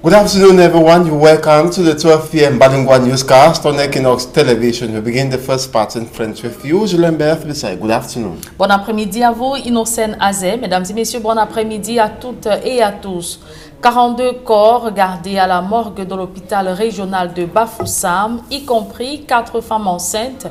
Good afternoon, everyone. You're welcome to the 12 p.m. Balingwa newscast on Equinox Television. We begin the first part in French with you. Good afternoon. Bon après-midi à vous, Innocent Azé. Mesdames et messieurs, bon après-midi à toutes et à tous. 42 corps gardés à la morgue de l'hôpital régional de Bafoussam, y compris 4 femmes enceintes,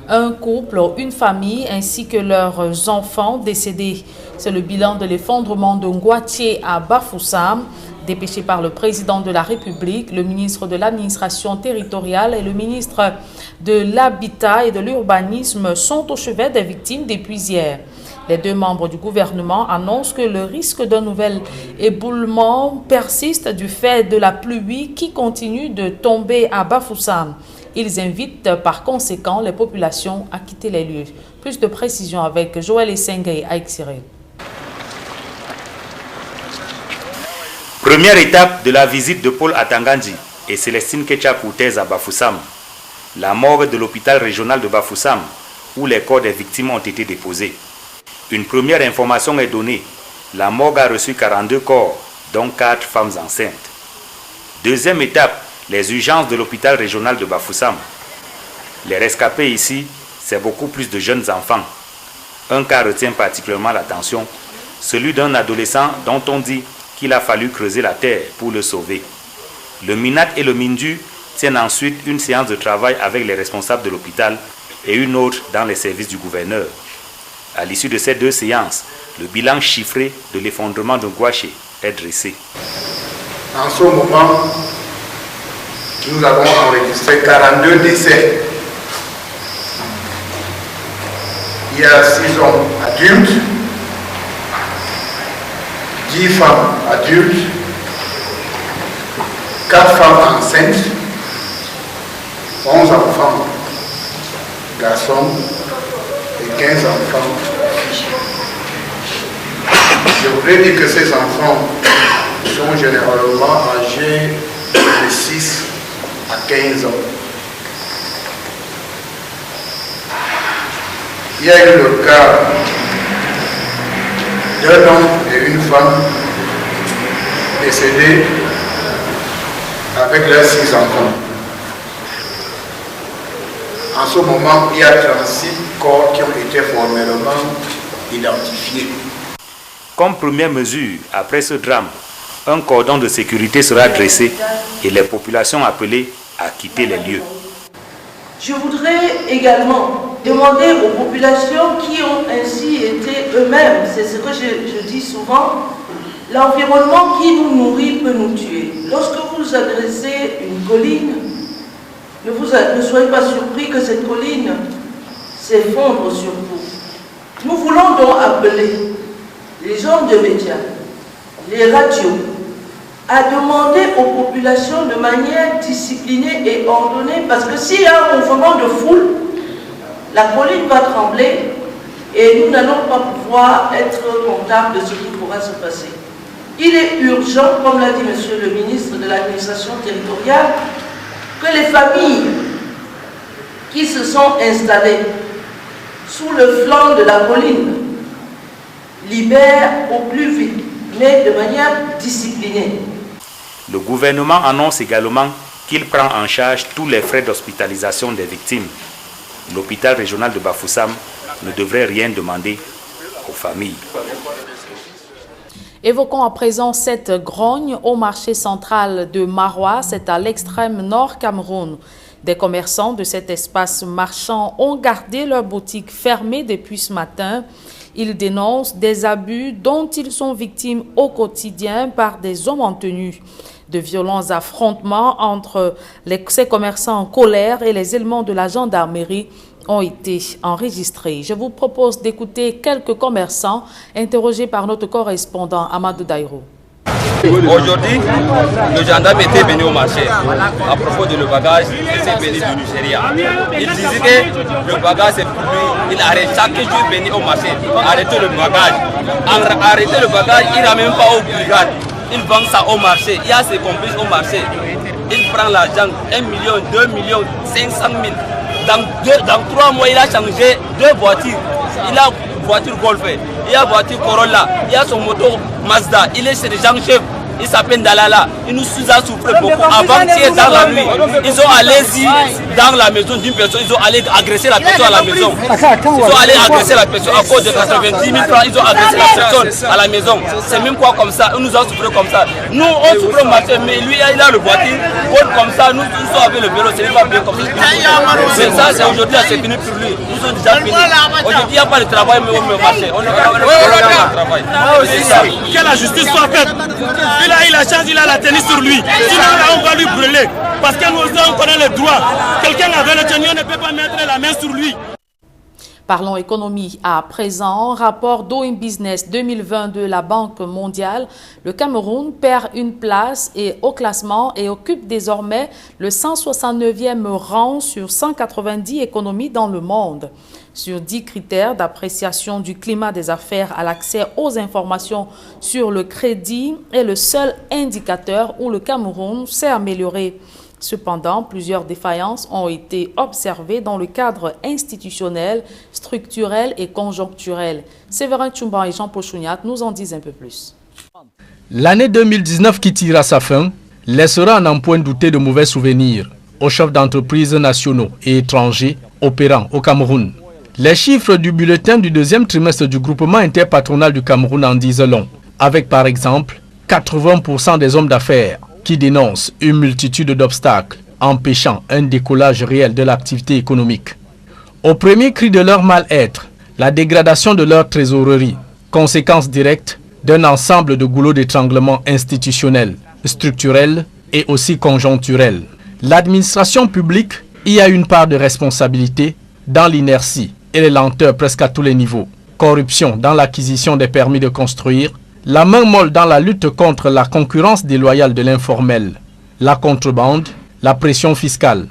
un couple, une famille ainsi que leurs enfants décédés. C'est le bilan de l'effondrement de Ngouatié à Bafoussam, dépêché par le président de la République, le ministre de l'administration territoriale et le ministre de l'Habitat et de l'Urbanisme sont au chevet des victimes depuis hier. Les 2 membres du gouvernement annoncent que le risque d'un nouvel éboulement persiste du fait de la pluie qui continue de tomber à Bafoussam. Ils invitent par conséquent les populations à quitter les lieux. Plus de précisions avec Joël Essengay à Exiré. Première étape de la visite de Paul Atangandji et Célestine Ketcha-Koutez à Bafoussam, la morgue de l'hôpital régional de Bafoussam, où les corps des victimes ont été déposés. Une première information est donnée. La morgue a reçu 42 corps, dont 4 femmes enceintes. Deuxième étape, les urgences de l'hôpital régional de Bafoussam. Les rescapés ici, c'est beaucoup plus de jeunes enfants. Un cas retient particulièrement l'attention, celui d'un adolescent dont on dit qu'il a fallu creuser la terre pour le sauver. Le MINAT et le MINDU tiennent ensuite une séance de travail avec les responsables de l'hôpital et une autre dans les services du gouverneur. À l'issue de ces 2 séances, le bilan chiffré de l'effondrement de Ngouaché est dressé. En ce moment, nous avons enregistré 42 décès. Il y a 6 hommes adultes, 10 femmes adultes, 4 femmes enceintes, 11 enfants garçons et 15 enfants filles. Je voudrais dire que ces enfants sont généralement âgés de 6 à 15 ans. Il y a eu le cas d'un homme et une femme décédés avec leurs 6 enfants. En ce moment, il y a 36 corps qui ont été formellement identifiés. Comme première mesure, après ce drame, un cordon de sécurité sera dressé et les populations appelées à quitter les lieux. Je voudrais également demander aux populations qui ont ainsi été eux-mêmes, c'est ce que je dis souvent, l'environnement qui nous nourrit peut nous tuer. Lorsque vous adressez une colline, ne soyez pas surpris que cette colline s'effondre sur vous. Nous voulons donc appeler les hommes de médias, les radios, à demander aux populations de manière disciplinée et ordonnée, parce que s'il y a un mouvement de foule, la colline va trembler et nous n'allons pas pouvoir être comptables de ce qui pourra se passer. Il est urgent, comme l'a dit Monsieur le ministre de l'administration territoriale, que les familles qui se sont installées sous le flanc de la colline libèrent au plus vite, mais de manière disciplinée. Le gouvernement annonce également qu'il prend en charge tous les frais d'hospitalisation des victimes. L'hôpital régional de Bafoussam ne devrait rien demander aux familles. Évoquons à présent cette grogne au marché central de Marois, c'est à l'extrême nord Cameroun. Des commerçants de cet espace marchand ont gardé leurs boutiques fermées depuis ce matin. Ils dénoncent des abus dont ils sont victimes au quotidien par des hommes en tenue. De violents affrontements entre ces commerçants en colère et les éléments de la gendarmerie ont été enregistrés. Je vous propose d'écouter quelques commerçants interrogés par notre correspondant Amadou Daïro. Aujourd'hui, le gendarme était venu au marché à propos de le bagage qui s'est venu du Nigeria. Il disait que le bagage c'est pour lui. Il arrête chaque jour venir au marché, arrêter le bagage. Arrêter le bagage, il n'a même pas au brigade. Il vend ça au marché. Il y a ses complices au marché. Il prend l'argent, 1 million, 2 millions, 500 000. Dans 3 mois, il a changé 2 voitures. Il a voiture Golf, il y a voiture Corolla, il y a son moto Mazda. Il est chez les gens chefs. il s'appelle Dalala. Il nous a souffert beaucoup. Avant-hier, dans la nuit, ils ont allé dans la maison d'une personne, ils ont allé agresser la personne à la maison. Ils ont allé agresser la personne à cause de 90 000 francs, ils ont agressé la personne à la maison. C'est même quoi comme ça, ils nous ont souffert comme ça. Nous, on souffre au marché, mais lui, il a le voiture, comme ça, nous sommes avec le vélo, c'est pas bien comme ça. Mais ça, c'est aujourd'hui, c'est fini pour lui. Nous sommes déjà finis. Aujourd'hui, il n'y a pas de travail, mais on me marche. On est travail. Que la justice soit faite. Il a eu la chance, il a la tenue sur lui. Sinon, là, on va lui brûler. Parce que nous, on connaît le droit. Quelqu'un avait le tenue, on ne peut pas mettre la main sur lui. Parlons économie à présent. Rapport Doing Business 2020 de la Banque mondiale. Le Cameroun perd une place au classement et occupe désormais le 169e rang sur 190 économies dans le monde. Sur 10 critères d'appréciation du climat des affaires à l'accès aux informations sur le crédit est le seul indicateur où le Cameroun s'est amélioré. Cependant, plusieurs défaillances ont été observées dans le cadre institutionnel, structurel et conjoncturel. Séverin Tchumba et Jean Pochouniat nous en disent un peu plus. L'année 2019 qui tire à sa fin laissera en point douter de mauvais souvenirs aux chefs d'entreprises nationaux et étrangers opérant au Cameroun. Les chiffres du bulletin du deuxième trimestre du groupement interpatronal du Cameroun en disent long, avec par exemple 80% des hommes d'affaires qui dénoncent une multitude d'obstacles empêchant un décollage réel de l'activité économique. Au premier cri de leur mal-être, la dégradation de leur trésorerie, conséquence directe d'un ensemble de goulots d'étranglement institutionnels, structurels et aussi conjoncturels. L'administration publique y a une part de responsabilité dans l'inertie et les lenteurs presque à tous les niveaux. Corruption dans l'acquisition des permis de construire, la main molle dans la lutte contre la concurrence déloyale de l'informel, la contrebande, la pression fiscale,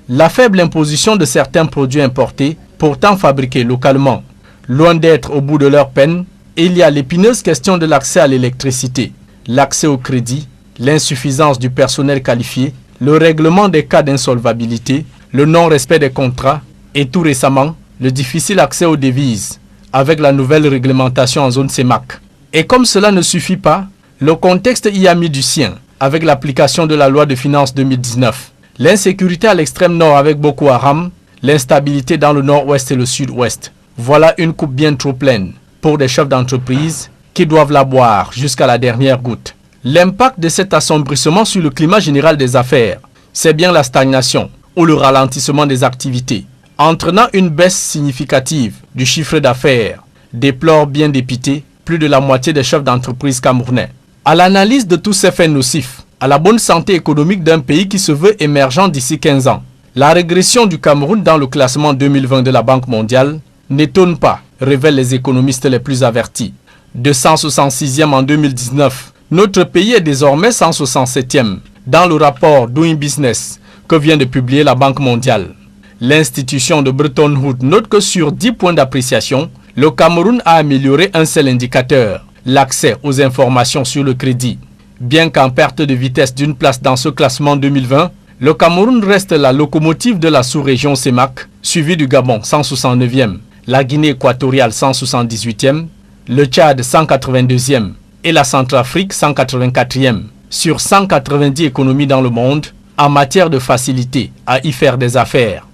la faible imposition de certains produits importés, pourtant fabriqués localement. Loin d'être au bout de leur peine, il y a l'épineuse question de l'accès à l'électricité, l'accès au crédit, l'insuffisance du personnel qualifié, le règlement des cas d'insolvabilité, le non-respect des contrats et tout récemment, le difficile accès aux devises avec la nouvelle réglementation en zone CEMAC. Et comme cela ne suffit pas, le contexte y a mis du sien avec l'application de la loi de finances 2019. L'insécurité à l'extrême nord avec Boko Haram, l'instabilité dans le nord-ouest et le sud-ouest. Voilà une coupe bien trop pleine pour des chefs d'entreprise qui doivent la boire jusqu'à la dernière goutte. L'impact de cet assombrissement sur le climat général des affaires, c'est bien la stagnation ou le ralentissement des activités, entraînant une baisse significative du chiffre d'affaires, déplore bien dépité plus de la moitié des chefs d'entreprise camerounais. À l'analyse de tous ces faits nocifs, à la bonne santé économique d'un pays qui se veut émergent d'ici 15 ans, la régression du Cameroun dans le classement 2020 de la Banque mondiale n'étonne pas, révèlent les économistes les plus avertis. De 166e en 2019, notre pays est désormais 167e dans le rapport Doing Business que vient de publier la Banque mondiale. L'institution de Bretton Woods note que sur 10 points d'appréciation, le Cameroun a amélioré un seul indicateur, l'accès aux informations sur le crédit. Bien qu'en perte de vitesse d'une place dans ce classement 2020, le Cameroun reste la locomotive de la sous-région CEMAC, suivi du Gabon 169e, la Guinée équatoriale 178e, le Tchad 182e et la Centrafrique 184e, sur 190 économies dans le monde, en matière de facilité à y faire des affaires.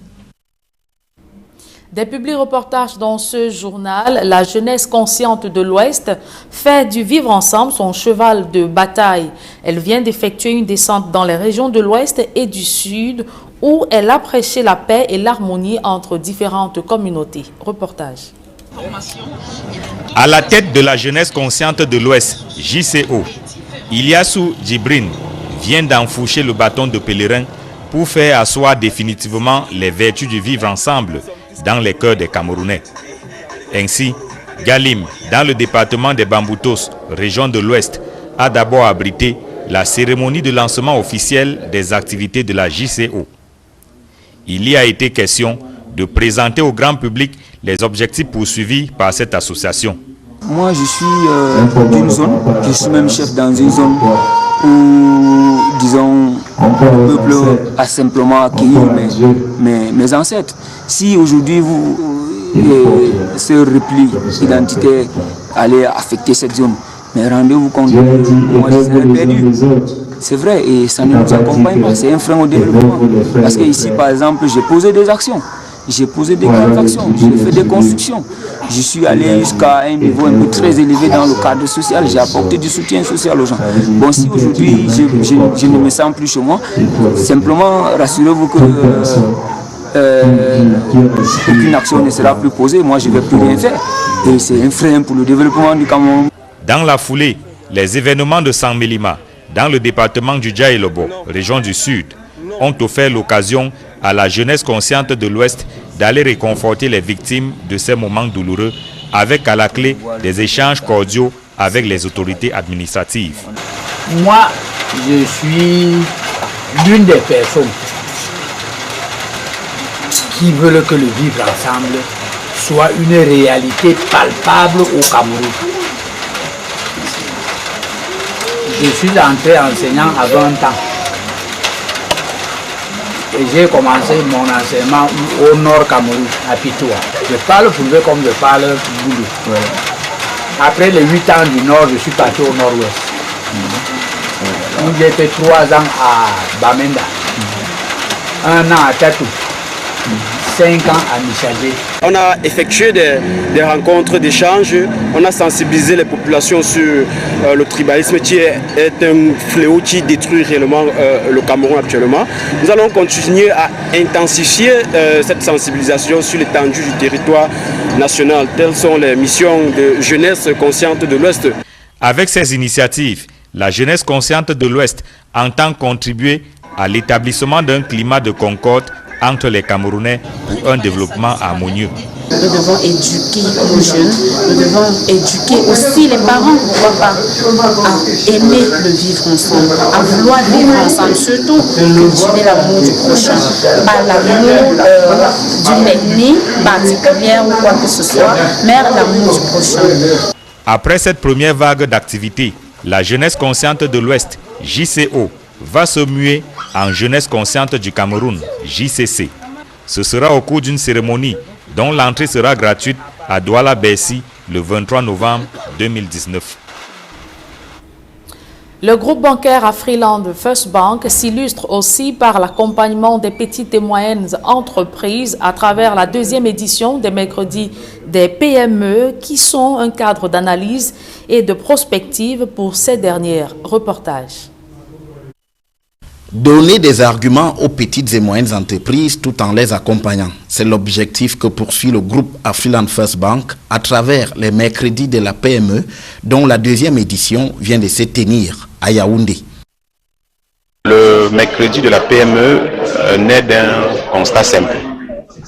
Des publi-reportages dans ce journal, la jeunesse consciente de l'Ouest fait du vivre ensemble son cheval de bataille. Elle vient d'effectuer une descente dans les régions de l'Ouest et du Sud où elle a prêché la paix et l'harmonie entre différentes communautés. Reportage. À la tête de la jeunesse consciente de l'Ouest, JCO, Iliassou Djibrin vient d'enfourcher le bâton de pèlerin pour faire asseoir définitivement les vertus du vivre ensemble dans les cœurs des Camerounais. Ainsi, Galim, dans le département des Bamboutos, région de l'Ouest, a d'abord abrité la cérémonie de lancement officiel des activités de la JCO. Il y a été question de présenter au grand public les objectifs poursuivis par cette association. Moi, je suis d'une zone, je suis même chef dans une zone où, disons, le peuple a simplement accueilli mes ancêtres. Si aujourd'hui ce repli identitaire allait affecter cette zone, Mais rendez-vous compte, moi je serais perdu. C'est vrai, et ça ne nous accompagne pas, c'est un frein au développement. Parce que ici, par exemple, j'ai posé des actions. J'ai posé des grandes actions, j'ai fait des constructions. Je suis allé jusqu'à un niveau un peu très élevé dans le cadre social. J'ai apporté du soutien social aux gens. Bon, si aujourd'hui je ne me sens plus chez moi, simplement rassurez-vous que aucune action ne sera plus posée. Moi, je ne vais plus rien faire. Et c'est un frein pour le développement du Cameroun. Dans la foulée, les événements de Sanmelima, dans le département du Djaïlobo, région du Sud, ont offert l'occasion à la jeunesse consciente de l'Ouest d'aller réconforter les victimes de ces moments douloureux avec à la clé des échanges cordiaux avec les autorités administratives. Moi, je suis l'une des personnes qui veulent que le vivre ensemble soit une réalité palpable au Cameroun. Je suis entré enseignant à 20 ans. Et j'ai commencé mon enseignement au Nord Cameroun, à Pitoua. Je parle privé comme je parle boulou. Ouais. Après les 8 ans du Nord, je suis parti au Nord-Ouest. J'ai fait 3 ans à Bamenda, 1 an à Tatou, 5 ans à Michagé. On a effectué des rencontres d'échange, on a sensibilisé les populations sur le tribalisme qui est un fléau qui détruit réellement le Cameroun actuellement. Nous allons continuer à intensifier cette sensibilisation sur l'étendue du territoire national. Telles sont les missions de jeunesse consciente de l'Ouest. Avec ces initiatives, la jeunesse consciente de l'Ouest entend contribuer à l'établissement d'un climat de concorde entre les Camerounais pour un développement harmonieux. Nous devons éduquer nos jeunes, nous devons éduquer aussi les parents, pourquoi pas, à aimer le vivre ensemble, à vouloir vivre ensemble, surtout cultiver l'amour du prochain, pas l'amour d'une ethnie particulière ou quoi que ce soit, mais l'amour du prochain. Après cette première vague d'activités, la jeunesse consciente de l'Ouest, JCO, va se muer en jeunesse consciente du Cameroun, JCC. Ce sera au cours d'une cérémonie dont l'entrée sera gratuite à Douala-Bercy le 23 novembre 2019. Le groupe bancaire Afriland First Bank s'illustre aussi par l'accompagnement des petites et moyennes entreprises à travers la 2e édition des mercredis des PME qui sont un cadre d'analyse et de prospective pour ces dernières. Reportage. Donner des arguments aux petites et moyennes entreprises tout en les accompagnant. C'est l'objectif que poursuit le groupe Afriland First Bank à travers les mercredis de la PME dont la 2e édition vient de se tenir à Yaoundé. Le mercredi de la PME naît d'un constat simple,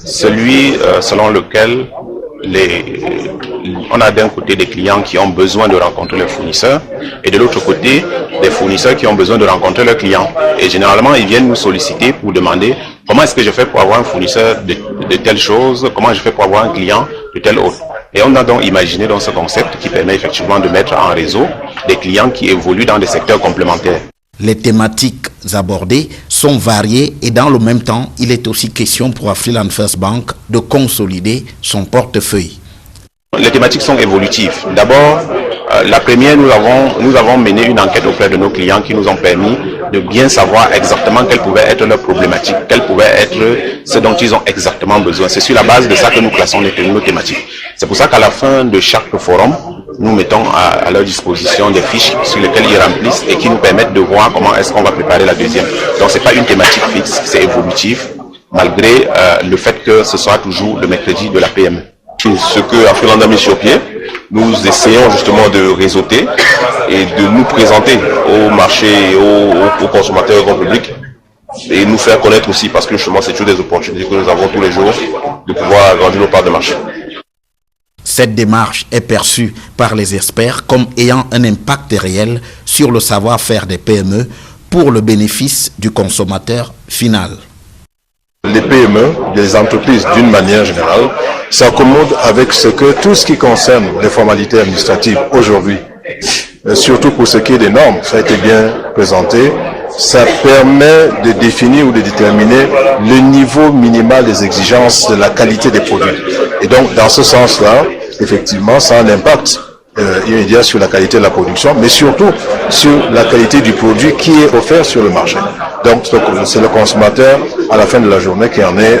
celui selon lequel on a d'un côté des clients qui ont besoin de rencontrer leurs fournisseurs et de l'autre côté des fournisseurs qui ont besoin de rencontrer leurs clients. Et généralement, ils viennent nous solliciter pour demander comment est-ce que je fais pour avoir un fournisseur de telle chose, comment je fais pour avoir un client de telle autre. Et on a donc imaginé dans ce concept qui permet effectivement de mettre en réseau des clients qui évoluent dans des secteurs complémentaires. Les thématiques abordées sont variées et dans le même temps, il est aussi question pour Afriland First Bank de consolider son portefeuille. Les thématiques sont évolutives. D'abord, la première, nous avons mené une enquête auprès de nos clients qui nous ont permis de bien savoir exactement quelles pouvaient être leurs problématiques, quelles pouvaient être ce dont ils ont exactement besoin. C'est sur la base de ça que nous classons nos thématiques. C'est pour ça qu'à la fin de chaque forum, nous mettons à leur disposition des fiches sur lesquelles ils remplissent et qui nous permettent de voir comment est-ce qu'on va préparer la deuxième. Donc ce n'est pas une thématique fixe, c'est évolutif, malgré le fait que ce soit toujours le mercredi de la PME. Ce que Afriland a mis sur pied, nous essayons justement de réseauter et de nous présenter au marché, aux consommateurs, au grand public et nous faire connaître aussi parce que justement c'est toujours des opportunités que nous avons tous les jours de pouvoir agrandir nos parts de marché. Cette démarche est perçue par les experts comme ayant un impact réel sur le savoir-faire des PME pour le bénéfice du consommateur final. Les PME, les entreprises d'une manière générale, s'accommodent avec tout ce qui concerne les formalités administratives aujourd'hui. Surtout pour ce qui est des normes, ça a été bien présenté. Ça permet de définir ou de déterminer le niveau minimal des exigences de la qualité des produits. Et donc, dans ce sens-là, effectivement, ça a un impact immédiat sur la qualité de la production, mais surtout sur la qualité du produit qui est offert sur le marché. Donc c'est le consommateur à la fin de la journée qui en est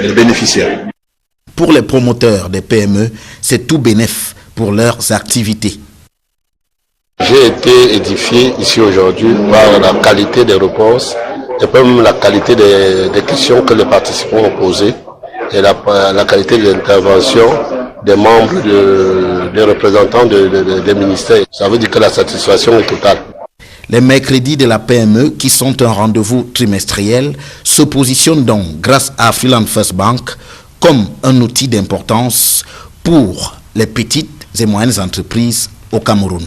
le bénéficiaire. Pour les promoteurs des PME, c'est tout bénéf pour leurs activités. J'ai été édifié ici aujourd'hui par la qualité des réponses et même la qualité des questions que les participants ont posées et la qualité de l'intervention des membres, des représentants des ministères. Ça veut dire que la satisfaction est totale. Les mercredis de la PME, qui sont un rendez-vous trimestriel, se positionnent donc, grâce à Freeland First Bank, comme un outil d'importance pour les petites et moyennes entreprises au Cameroun.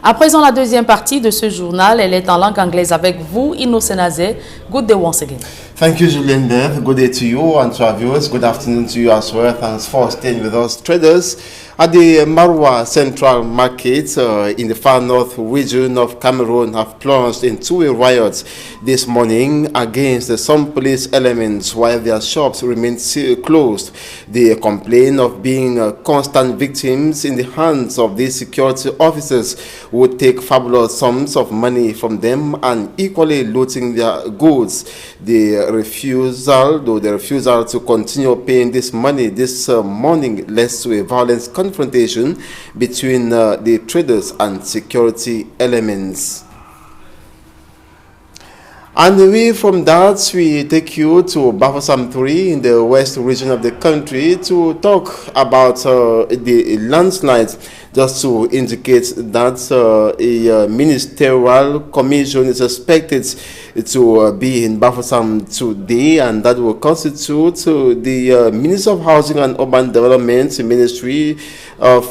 À présent, la deuxième partie de ce journal, elle est en langue anglaise avec vous, Innocent Azé. Good day once again. Thank you, Julien Bev. Good day to you and to our viewers. Good afternoon to you as well. Thanks for staying with us. Traders at the Marwa Central Market in the far north region of Cameroon have plunged into a riot this morning against some police elements while their shops remain closed. They complain of being constant victims in the hands of these security officers who take fabulous sums of money from them and equally looting their goods. The refusal to continue paying this money this morning led to a violent confrontation between the traders and security elements. And away from that, we take you to Bafoussam 3 in the west region of the country to talk about the landslide, just to indicate that a ministerial commission is expected to be in Bafoussam today, and that will constitute the Minister of Housing and Urban Development, Ministry of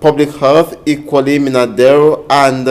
Public Health, equally Minadero, and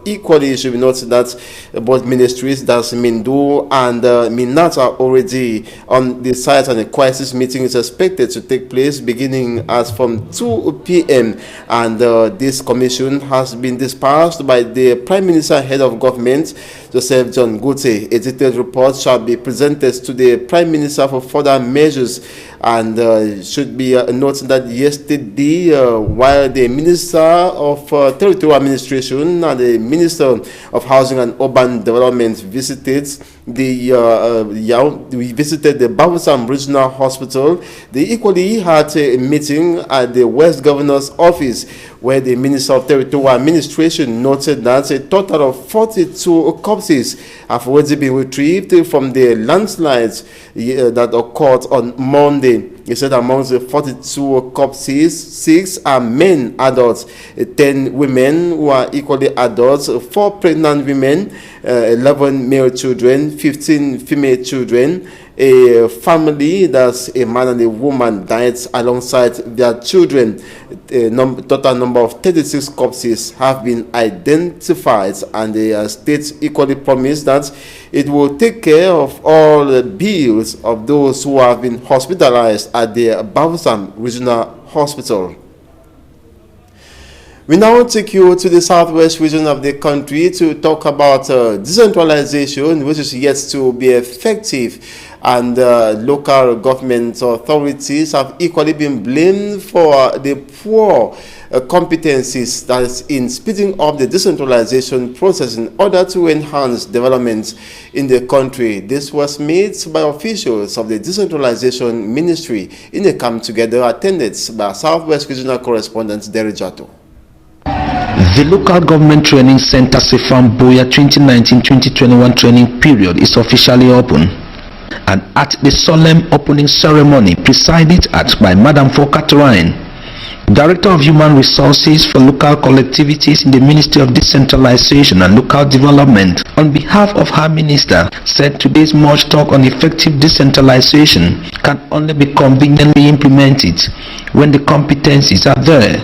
equally it should be noted that both ministries, that's Mindu and Minat, are already on the site, and a crisis meeting is expected to take place beginning as from 2 p.m. and this commission has been dispatched by the Prime Minister, Head of Government, Joseph John Goute. A detailed report shall be presented to the Prime Minister for further measures, and should be noted that yesterday, while the Minister of Territorial Administration and the Minister of Housing and Urban Development visited the Bafoussam Regional Hospital, they equally had a meeting at the West Governor's office, where the Minister of Territorial Administration noted that a total of 42 corpses have already been retrieved from the landslides that occurred on Monday. He said amongst the 42 corpses, 6 are men adults, 10 women who are equally adults, 4 pregnant women, 11 male children, 15 female children. A family, that's a man and a woman, died alongside their children. A total number of 36 corpses have been identified, and the state equally promised that it will take care of all the bills of those who have been hospitalized at the Bafoussam Regional Hospital. We now take you to the southwest region of the country to talk about decentralization, which is yet to be effective, and local government authorities have equally been blamed for the poor competencies that is in speeding up the decentralization process in order to enhance development in the country. This was made by officials of the Decentralization Ministry in a camp together attended by Southwest Regional Correspondent Derry Jato. The Local Government Training Center Sefam Boya 2019-2021 training period is officially open, and at the solemn opening ceremony presided at by Madam Fokatrain, Director of Human Resources for Local Collectivities in the Ministry of Decentralization and Local Development, on behalf of her minister, said today's much talk on effective decentralization can only be conveniently implemented when the competencies are there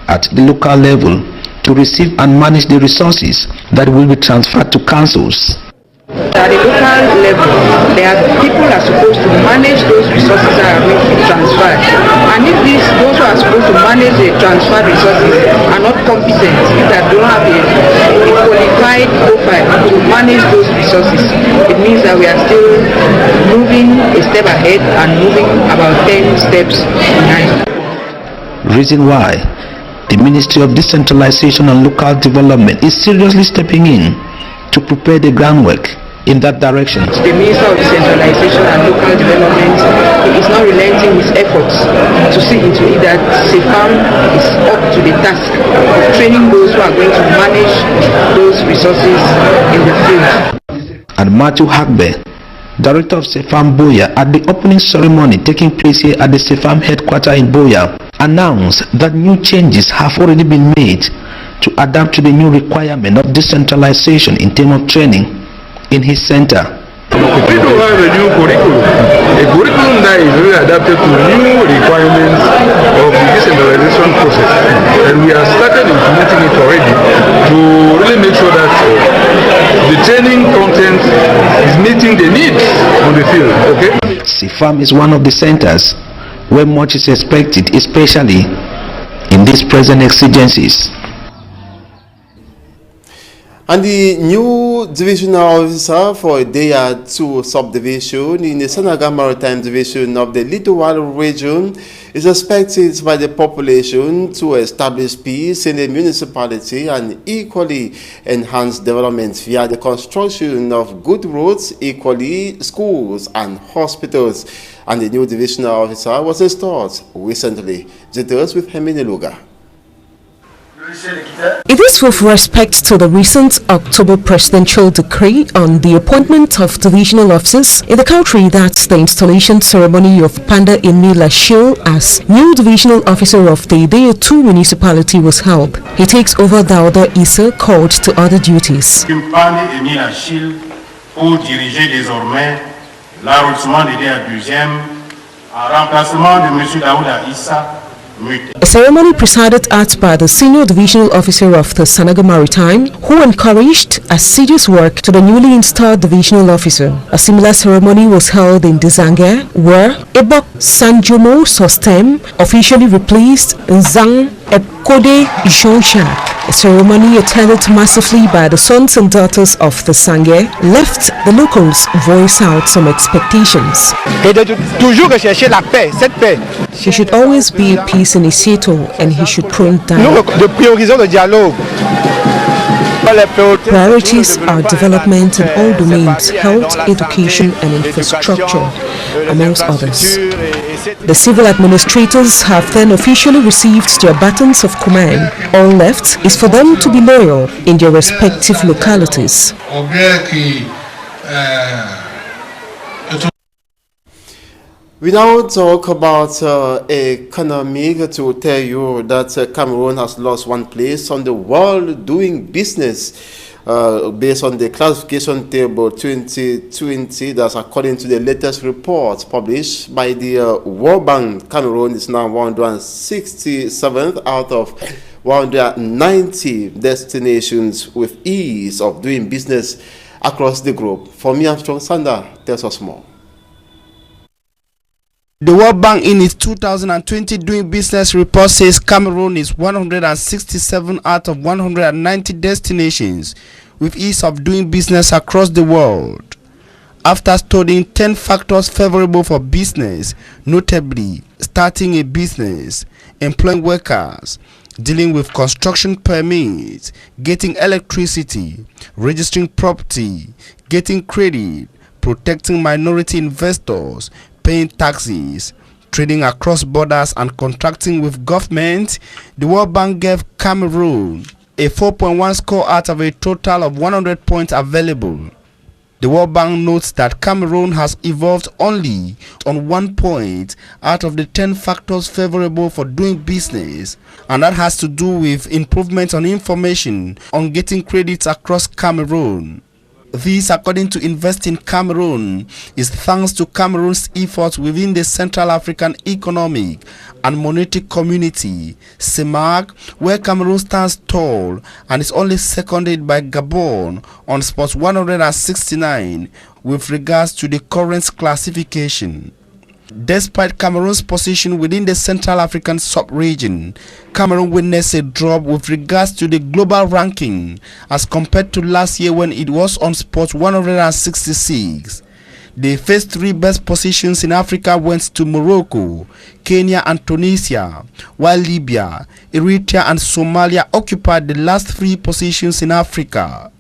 at the local level to receive and manage the resources that will be transferred to councils. At the local level, there are people that are supposed to manage those resources that are going to be transferred. And if those who are supposed to manage the transferred resources are not competent, that don't have a qualified profile to manage those resources, it means that we are still moving a step ahead and moving about 10 steps behind. reason why the Ministry of Decentralization and Local Development is seriously stepping in to prepare the groundwork in that direction. The Minister of Decentralization and Local Development is not relenting his efforts to see into it that CEFAM is up to the task of training those who are going to manage those resources in the field. And Matthew Hagbe, Director of CEFAM Boya, at the opening ceremony taking place here at the CEFAM headquarters in Boya, announced that new changes have already been made to adapt to the new requirement of decentralization in terms of training in his center. We do have a new curriculum, a curriculum that is really adapted to new requirements of the decentralization process, and we have started implementing it already to really make sure that the training content is meeting the needs on the field. Okay. CEFAM is one of the centers where much is expected, especially in these present exigencies. And the new divisional officer for Deya 2 subdivision in the Senegal Maritime Division of the Littoral region is expected by the population to establish peace in the municipality and equally enhance development via the construction of good roads, equally schools and hospitals. And the new divisional officer was installed recently. Details with Hemine Luga. It is with respect to the recent October presidential decree on the appointment of divisional officers in the country that the installation ceremony of Panda Emi Lashil as new divisional officer of the Deya 2 municipality was held. He takes over Daouda Issa, called to other duties. Panda Emi Lashil pour diriger désormais l'arrondissement de Deya 2e en remplacement de M. Daouda Issa. A ceremony presided at by the senior divisional officer of the Senegal Maritime, who encouraged assiduous work to the newly installed divisional officer. A similar ceremony was held in Dizangue, where Ebok Sanjomo Sostem officially replaced Nzang Ebkode Jean-Jacques. A ceremony attended massively by the sons and daughters of the Sangé left the locals voice out some expectations. He should always be a peace initiator and he should bring down. Priorities are development in all domains, health, education and infrastructure, amongst others. The civil administrators have then officially received their batons of command. All left is for them to be loyal in their respective localities. We now talk about economic to tell you that Cameroon has lost one place on the world doing business based on the classification table 2020. That's according to the latest report published by the World Bank. Cameroon is now 167th out of 190 destinations with ease of doing business across the globe. For me, Armstrong Sander tells us more. The World Bank in its 2020 Doing Business report says Cameroon is 167 out of 190 destinations with ease of doing business across the world. After studying 10 factors favorable for business, notably starting a business, employing workers, dealing with construction permits, getting electricity, registering property, getting credit, protecting minority investors, paying taxes, trading across borders and contracting with government, the World Bank gave Cameroon a 4.1 score out of a total of 100 points available. The World Bank notes that Cameroon has evolved only on 1 point out of the 10 factors favorable for doing business, and that has to do with improvements on information on getting credits across Cameroon. This, according to Invest in Cameroon, is thanks to Cameroon's efforts within the Central African Economic and Monetary Community, CEMAC, where Cameroon stands tall and is only seconded by Gabon on spot 169 with regards to the current classification. Despite Cameroon's position within the Central African sub-region, Cameroon witnessed a drop with regards to the global ranking as compared to last year when it was on spot 166. The first 3 best positions in Africa went to Morocco, Kenya and Tunisia, while Libya, Eritrea and Somalia occupied the last 3 positions in Africa.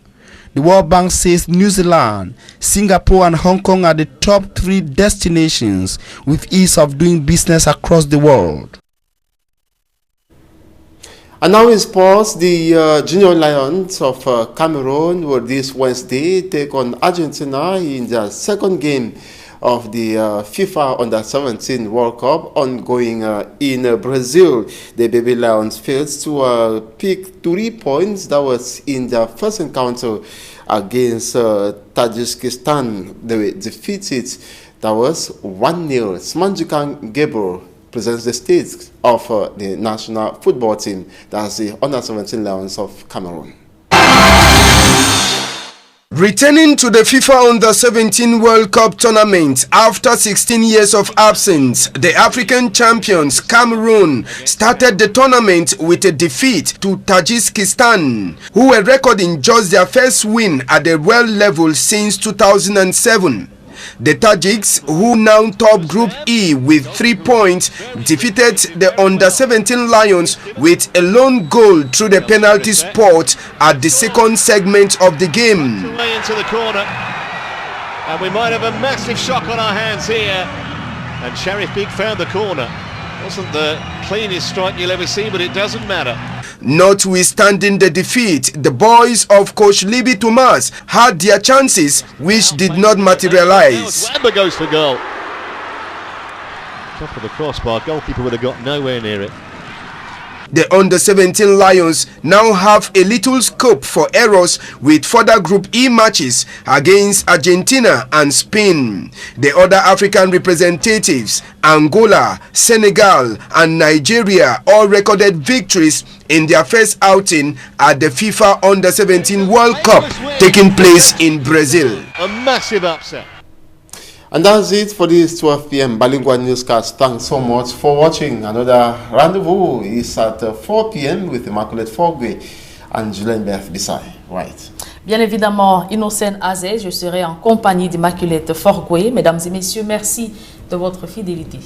The World Bank says New Zealand, Singapore and Hong Kong are the top 3 destinations with ease of doing business across the world. And now in sports, the Junior Lions of Cameroon will this Wednesday take on Argentina in their second game of the FIFA Under-17 World Cup ongoing in Brazil. The Baby Lions failed to pick 3 points that was in their first encounter against Tajikistan. They defeated that was 1-0. Smanjukan Gabriel presents the state of the national football team, that's the Under-17 Lions of Cameroon. Returning to the FIFA Under-17 World Cup tournament after 16 years of absence, the African champions Cameroon started the tournament with a defeat to Tajikistan, who were recording just their first win at the world level since 2007. The Tajiks, who now top Group E with 3 points, defeated the Under-17 Lions with a lone goal through the penalty spot at the second segment of the game. Away into the corner, and we might have a massive shock on our hands here. And Sheriff Big found the corner. Wasn't the cleanest strike you'll ever see, but it doesn't matter. Notwithstanding the defeat, the boys of Coach Libby Thomas had their chances, which did not materialize. Wamba goes for goal. Top of the crossbar, goalkeeper would have got nowhere near it. The Under-17 Lions now have a little scope for errors with further Group E matches against Argentina and Spain. The other African representatives, Angola, Senegal and Nigeria, all recorded victories in their first outing at the FIFA Under-17 World Cup taking place in Brazil. A massive upset. And that's it for this 12 p.m. Bilingual newscast. Thanks so much for watching. Another rendezvous is at 4 p.m. with Immaculate Forgue and Julien Berth Bissay. Right. Bien évidemment, Innocent Azé, je serai en compagnie d'Immaculate Forgue. Mesdames et messieurs, merci de votre fidélité.